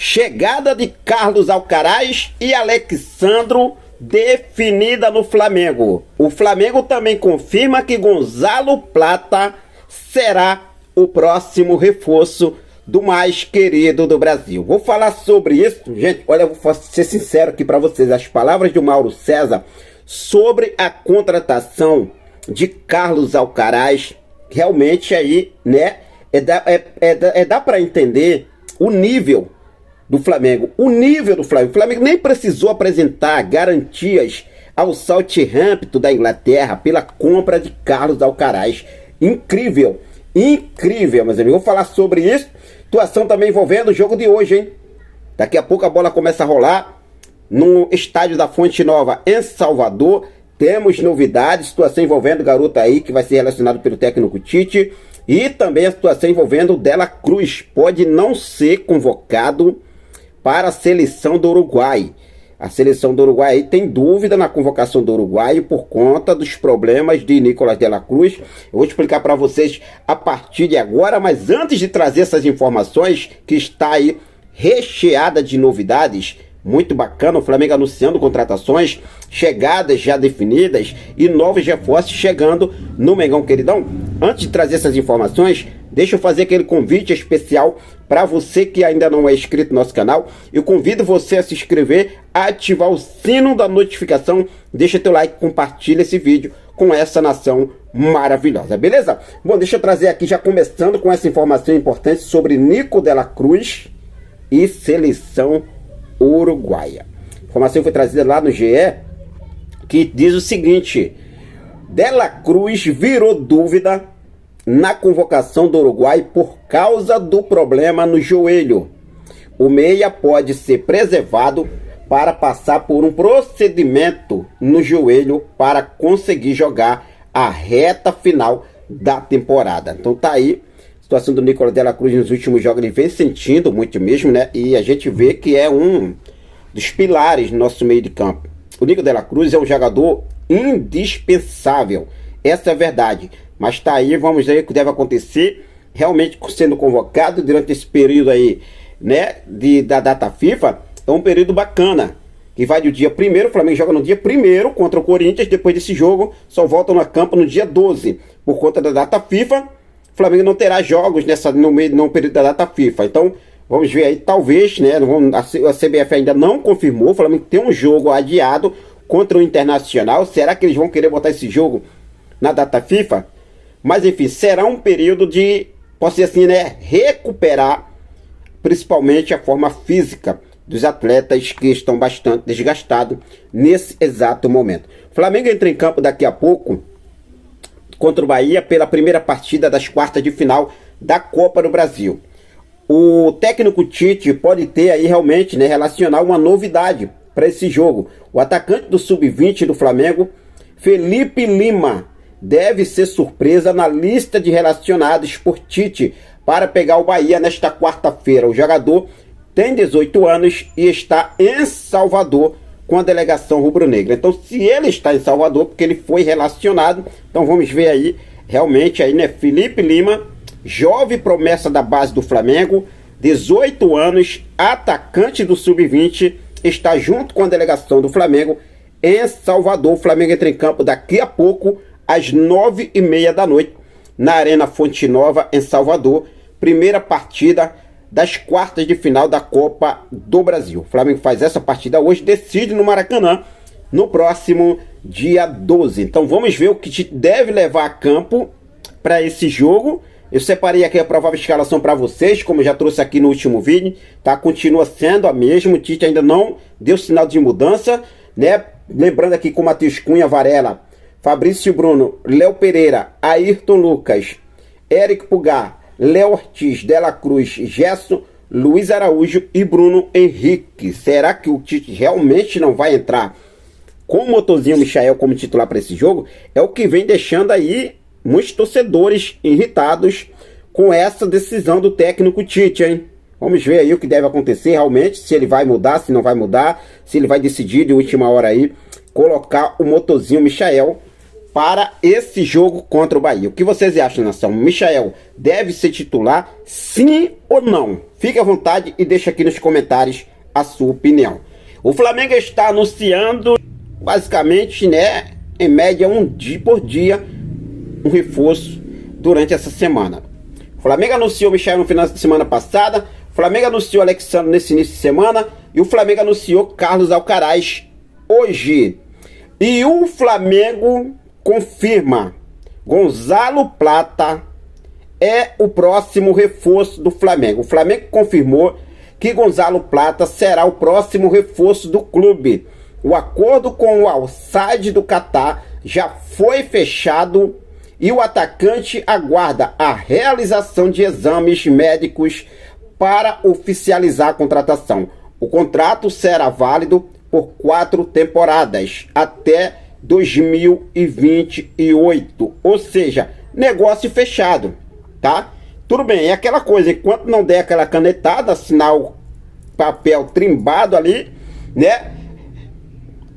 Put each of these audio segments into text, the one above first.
Chegada de Carlos Alcaraz e Alexandro definida no Flamengo. O Flamengo também confirma que Gonzalo Plata será o próximo reforço do mais querido do Brasil. Vou falar sobre isso, gente. Olha, eu vou ser sincero aqui para vocês. As palavras do Mauro César sobre a contratação de Carlos Alcaraz, realmente aí, né, dá para entender o nível do Flamengo. O nível do Flamengo. O Flamengo nem precisou apresentar garantias ao Southampton da Inglaterra pela compra de Carlos Alcaraz. Incrível. Incrível, meus amigos. Vou falar sobre isso. Situação também envolvendo o jogo de hoje, hein? Daqui a pouco a bola começa a rolar no estádio da Fonte Nova, em Salvador. Temos novidades, situação envolvendo o garoto aí que vai ser relacionado pelo técnico Tite. E também a situação envolvendo o Dela Cruz. Pode não ser convocado para a seleção do Uruguai. A seleção do Uruguai aí tem dúvida na convocação do Uruguai por conta dos problemas de Nicolás Dela Cruz. Eu vou explicar para vocês a partir de agora, mas antes de trazer essas informações, que está aí recheada de novidades, muito bacana, o Flamengo anunciando contratações, chegadas já definidas e novos reforços chegando no Mengão Queridão. Antes de trazer essas informações, deixa eu fazer aquele convite especial para você que ainda não é inscrito no nosso canal. Eu convido você a se inscrever, a ativar o sino da notificação, deixa teu like, compartilha esse vídeo com essa nação maravilhosa, beleza? Bom, deixa eu trazer aqui, já começando com essa informação importante sobre Nico Dela Cruz e seleção uruguaia. A informação foi trazida lá no GE, que diz o seguinte: Dela Cruz virou dúvida na convocação do Uruguai por causa do problema no joelho. O meia pode ser preservado para passar por um procedimento no joelho para conseguir jogar a reta final da temporada. Então tá aí a situação do Nicolás Dela Cruz nos últimos jogos. Ele vem sentindo muito mesmo, né? E a gente vê que é um dos pilares do nosso meio de campo. O Nico Dela Cruz é um jogador indispensável. Essa é a verdade. Mas tá aí, vamos ver o que deve acontecer. Realmente sendo convocado durante esse período aí, né, da data FIFA, é um período bacana. Que vai do dia 1º, o Flamengo joga no dia 1º contra o Corinthians. Depois desse jogo, só volta no campo no dia 12. Por conta da data FIFA, o Flamengo não terá jogos no período da data FIFA. Então, vamos ver aí, talvez, né, a CBF ainda não confirmou. O Flamengo tem um jogo adiado contra o Internacional. Será que eles vão querer botar esse jogo na data FIFA? Mas enfim, será um período de, posso dizer assim, né, recuperar principalmente a forma física dos atletas que estão bastante desgastados nesse exato momento. O Flamengo entra em campo daqui a pouco contra o Bahia pela primeira partida das quartas de final da Copa do Brasil. O técnico Tite pode ter aí realmente, né, relacionar uma novidade para esse jogo. O atacante do Sub-20 do Flamengo, Felipe Lima, deve ser surpresa na lista de relacionados por Tite para pegar o Bahia nesta quarta-feira. O jogador tem 18 anos e está em Salvador com a delegação rubro-negra. Então, se ele está em Salvador, porque ele foi relacionado, então vamos ver aí, realmente aí, né, Felipe Lima, jovem promessa da base do Flamengo, 18 anos, atacante do Sub-20, está junto com a delegação do Flamengo em Salvador. O Flamengo entra em campo daqui a pouco, às 9h30 da noite, na Arena Fonte Nova, em Salvador. Primeira partida das quartas de final da Copa do Brasil. O Flamengo faz essa partida hoje, decide no Maracanã, no próximo dia 12. Então vamos ver o que Tite deve levar a campo para esse jogo. Eu separei aqui a provável escalação para vocês, como eu já trouxe aqui no último vídeo, tá? Continua sendo a mesma, o Tite ainda não deu sinal de mudança, né? Lembrando aqui com Matheus Cunha, Varela, Fabrício Bruno, Léo Pereira, Ayrton Lucas, Eric Pulgar, Léo Ortiz, Dela Cruz, Gerson, Luiz Araújo e Bruno Henrique. Será que o Tite realmente não vai entrar com o Motorzinho Michael como titular para esse jogo? É o que vem deixando aí muitos torcedores irritados com essa decisão do técnico Tite, hein? Vamos ver aí o que deve acontecer realmente, se ele vai mudar, se não vai mudar, se ele vai decidir de última hora aí colocar o Motorzinho Michael para esse jogo contra o Bahia. O que vocês acham, nação? Michael deve ser titular, sim ou não? Fique à vontade e deixe aqui nos comentários a sua opinião. O Flamengo está anunciando, basicamente, né, em média um dia por dia, um reforço durante essa semana. O Flamengo anunciou o Michael no final da semana passada, o Flamengo anunciou o Alexandre nesse início de semana e o Flamengo anunciou Carlos Alcaraz hoje. E o Flamengo confirma, Gonzalo Plata é o próximo reforço do Flamengo. O Flamengo confirmou que Gonzalo Plata será o próximo reforço do clube. O acordo com o Al-Sadd do Catar já foi fechado e o atacante aguarda a realização de exames médicos para oficializar a contratação. O contrato será válido por 4 temporadas, até 2028, ou seja, negócio fechado, tá? Tudo bem, é aquela coisa, enquanto não der aquela canetada, assinar o papel trimbado ali, né?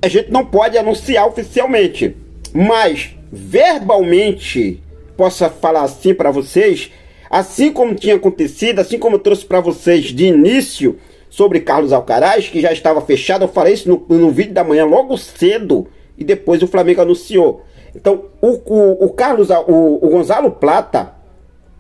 A gente não pode anunciar oficialmente, mas verbalmente, posso falar assim para vocês, assim como tinha acontecido, assim como eu trouxe para vocês de início sobre Carlos Alcaraz, que já estava fechado, eu falei isso no vídeo da manhã logo cedo, e depois o Flamengo anunciou. Então, o Gonzalo Plata,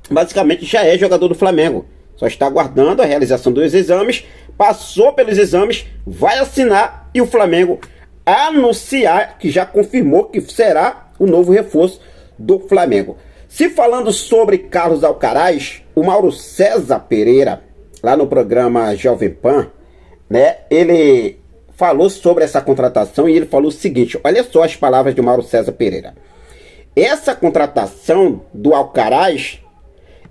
basicamente já é jogador do Flamengo. Só está aguardando a realização dos exames, passou pelos exames, vai assinar e o Flamengo anunciar que já confirmou que será o novo reforço do Flamengo. Se falando sobre Carlos Alcaraz, o Mauro César Pereira, lá no programa Jovem Pan, né, ele falou sobre essa contratação e ele falou o seguinte, olha só as palavras de Mauro César Pereira. Essa contratação do Alcaraz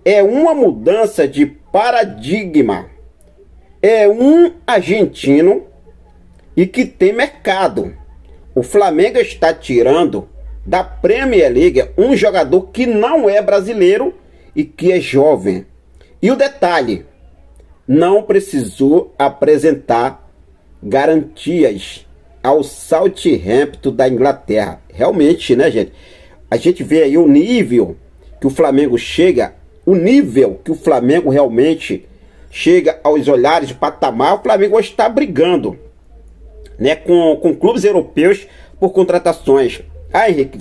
é uma mudança de paradigma. É um argentino e que tem mercado. O Flamengo está tirando da Premier League um jogador que não é brasileiro e que é jovem. E o detalhe, não precisou apresentar garantias ao Southampton da Inglaterra. Realmente, né, gente? A gente vê aí o nível que o Flamengo chega, o nível que o Flamengo realmente chega aos olhares de patamar. O Flamengo hoje está brigando, né, com clubes europeus por contratações. Ah, Henrique,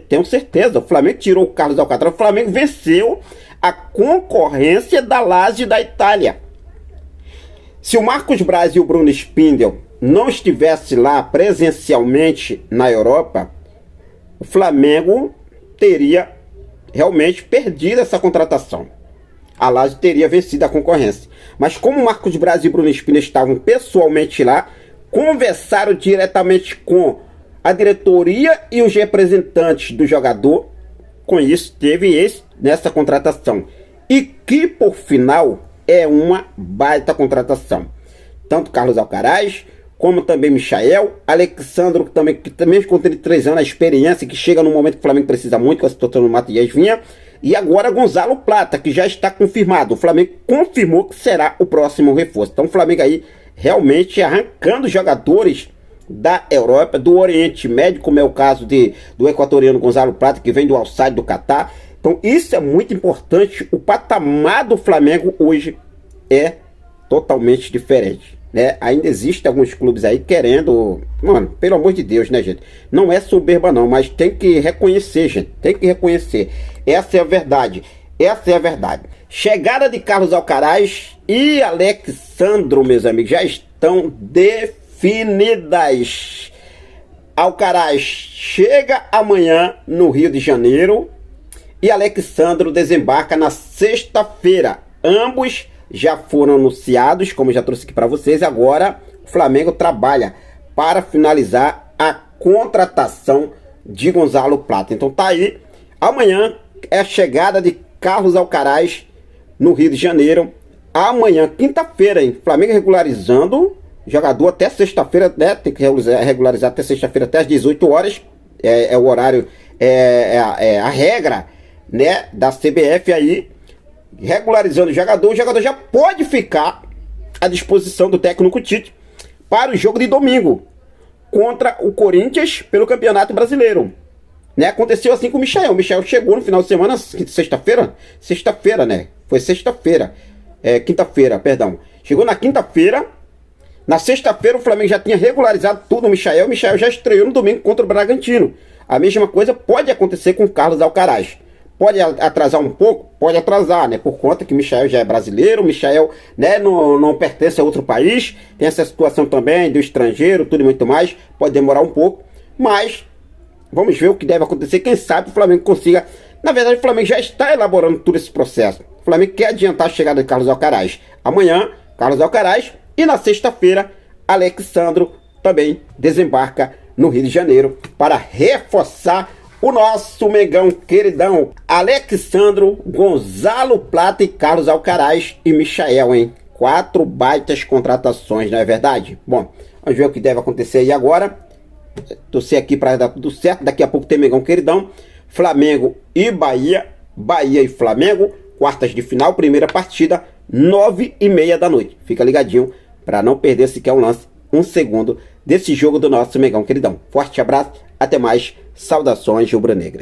tenho certeza, o Flamengo tirou o Carlos Alcaraz, o Flamengo venceu a concorrência da Lazio da Itália. Se o Marcos Braz e o Bruno Spindel não estivessem lá presencialmente na Europa, o Flamengo teria realmente perdido essa contratação. A Lazio teria vencido a concorrência. Mas como o Marcos Braz e o Bruno Spindel estavam pessoalmente lá, conversaram diretamente com a diretoria e os representantes do jogador, com isso teve nessa contratação. E que, por final, é uma baita contratação. Tanto Carlos Alcaraz, como também Michael, Alexandre, que também com 33 anos, a experiência, que chega no momento que o Flamengo precisa muito, com a situação do Matias Vinha. E agora Gonzalo Plata, que já está confirmado. O Flamengo confirmou que será o próximo reforço. Então o Flamengo aí realmente arrancando jogadores da Europa, do Oriente Médio, como é o caso do equatoriano Gonzalo Plata, que vem do Al-Sadd do Catar. Então isso é muito importante. O patamar do Flamengo hoje é totalmente diferente, né? Ainda existem alguns clubes aí querendo, mano, pelo amor de Deus, né, gente? Não é soberba não, mas tem que reconhecer, gente, tem que reconhecer. Essa é a verdade, essa é a verdade. Chegada de Carlos Alcaraz e Alexandro, meus amigos, já estão definidas. Alcaraz chega amanhã no Rio de Janeiro e Alexandro desembarca na sexta-feira. Ambos já foram anunciados, como já trouxe aqui para vocês. Agora o Flamengo trabalha para finalizar a contratação de Gonzalo Plata. Então tá aí, amanhã é a chegada de Carlos Alcaraz no Rio de Janeiro. Amanhã, quinta-feira, hein? Flamengo regularizando jogador até sexta-feira, né? Tem que regularizar até sexta-feira, até às 18 horas. É o horário, a regra, né, da CBF aí. Regularizando o jogador já pode ficar à disposição do técnico Tite para o jogo de domingo contra o Corinthians pelo Campeonato Brasileiro. né? Aconteceu assim com o Michael. O Michael chegou no final de semana, sexta-feira, né? Foi sexta-feira, quinta-feira, perdão. Chegou na quinta-feira. Na sexta-feira o Flamengo já tinha regularizado tudo o Michael já estreou no domingo contra o Bragantino. A mesma coisa pode acontecer com o Carlos Alcaraz. Pode atrasar um pouco? Pode atrasar, né? Por conta que o Michael já é brasileiro, o Michael, né, não pertence a outro país. Tem essa situação também do estrangeiro, tudo e muito mais. Pode demorar um pouco, mas vamos ver o que deve acontecer. Quem sabe o Flamengo consiga... Na verdade, o Flamengo já está elaborando todo esse processo. O Flamengo quer adiantar a chegada de Carlos Alcaraz. Amanhã, Carlos Alcaraz. E na sexta-feira, Alexandro também desembarca no Rio de Janeiro para reforçar o nosso Mengão queridão. Alexandro, Gonzalo Plata e Carlos Alcaraz e Michael, hein? 4 baitas contratações, não é verdade? Bom, vamos ver o que deve acontecer aí agora. Torcer aqui para dar tudo certo. Daqui a pouco tem Mengão queridão. Flamengo e Bahia. Bahia e Flamengo. Quartas de final, primeira partida, 9h30 da noite. Fica ligadinho para não perder sequer um lance, um segundo desse jogo do nosso Mengão queridão. Forte abraço, até mais, saudações rubro-negras.